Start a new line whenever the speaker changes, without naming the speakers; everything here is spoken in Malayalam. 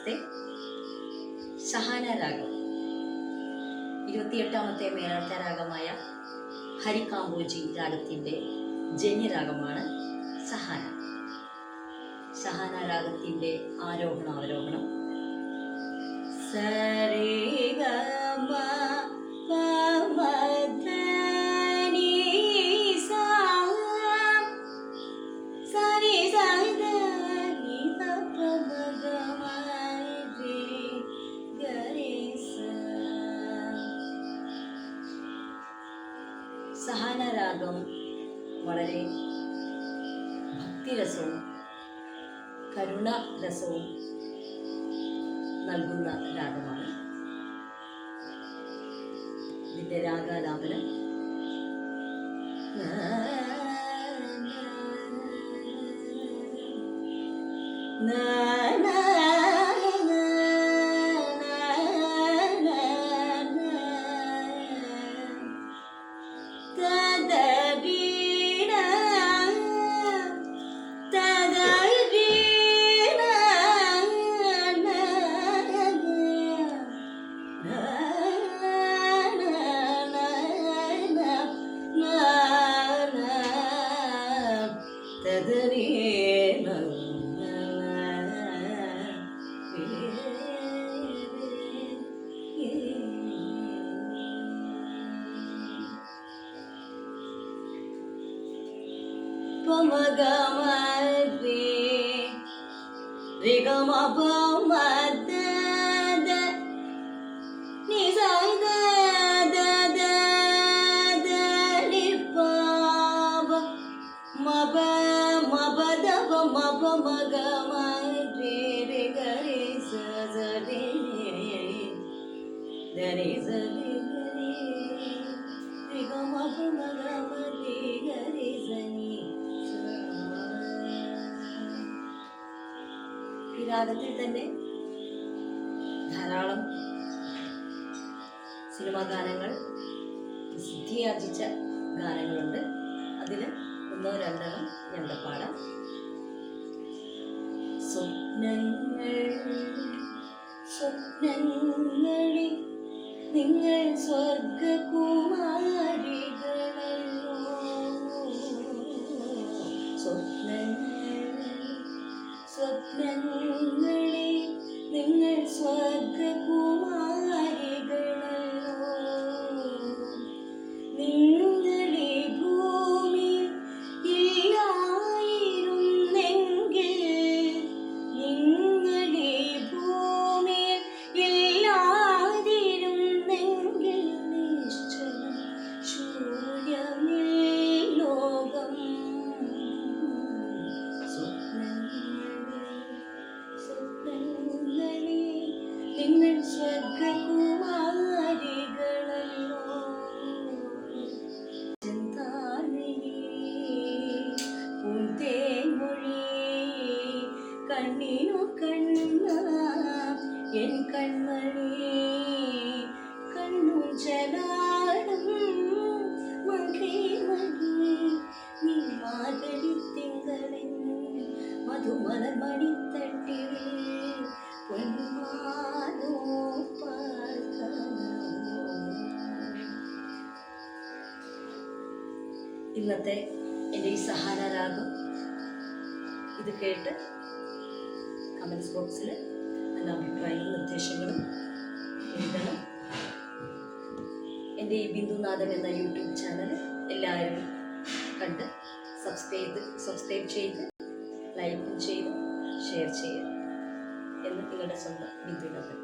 രാഗത്തെ സഹാന രാഗം 28ാമത്തെ മേളത്ത രാഗമായ ഹരികാംബോജി രാഗത്തിൻ്റെ ജന്യരാഗമാണ് സഹാന. സഹാന രാഗത്തിൻ്റെ ആരോഹണം അവരോഹണം സരിഗമ പമധനി സാ സരി സദനി പമഗമ രി ഗരി സ. സഹാന രാഗം വളരെ ഭക്തിരസവും കരുണരസവും നൽകുന്ന രാഗമാണ്. ഇതിൻ്റെ രാഗാലാപനം ഈ രാഗത്തിൽ തന്നെ ധാരാളം സിനിമാ ഗാനങ്ങൾ സിദ്ധിയാർജിച്ച ഗാനങ്ങളുണ്ട്. അതിൽ ഒന്നോ രണ്ടെണ്ണം ഞങ്ങളുടെ പാടാം. സ്വപ്നങ്ങളിൽ നിങ്ങൾ സ്വർഗകുമാരികളല്ലോ. സ്വപ്നങ്ങളിൽ നിങ്ങൾ സ്വർഗകുമാരികളല്ലോ. നിങ്ങളെ ഭൂമി ഇല്ലായിരുന്നെങ്കിൽ, നിങ്ങളെ ഭൂമി ഇല്ലാതിരുന്നെങ്കിൽ നിശ്ചലം ശൂന്യമിൽ ലോകം. സ്വപ്നങ്ങളിൽ നിങ്ങൾ സ്വർഗകുമാരികളല്ലോ. പൂന്തേൻമൊഴി കണ്ണിനു കണ്ണ എൻ കൺമണി കണ്ണു ജലാടും മകേ മണി നീ മാതരി തിങ്കളിൻ മധുമലമണിത്തട്ടിൽ പൊന്മാനോ ഇന്നത്തെ എൻ്റെ ഈ സഹാന രാഗം ഇത് കേട്ട് കമൻസ് ബോക്സിൽ നല്ല അഭിപ്രായങ്ങളും നിർദ്ദേശങ്ങളും എഴുതണം. എൻ്റെ ഈ ബിന്ദുനാഥൻ എന്ന യൂട്യൂബ് ചാനൽ എല്ലാവരും കണ്ട് സബ്സ്ക്രൈബ് ചെയ്ത് ലൈക്കും ചെയ്ത് ഷെയർ ചെയ്യുക എന്ന് നിങ്ങളുടെ സ്വന്തം ബിന്ദുനാഥൻ.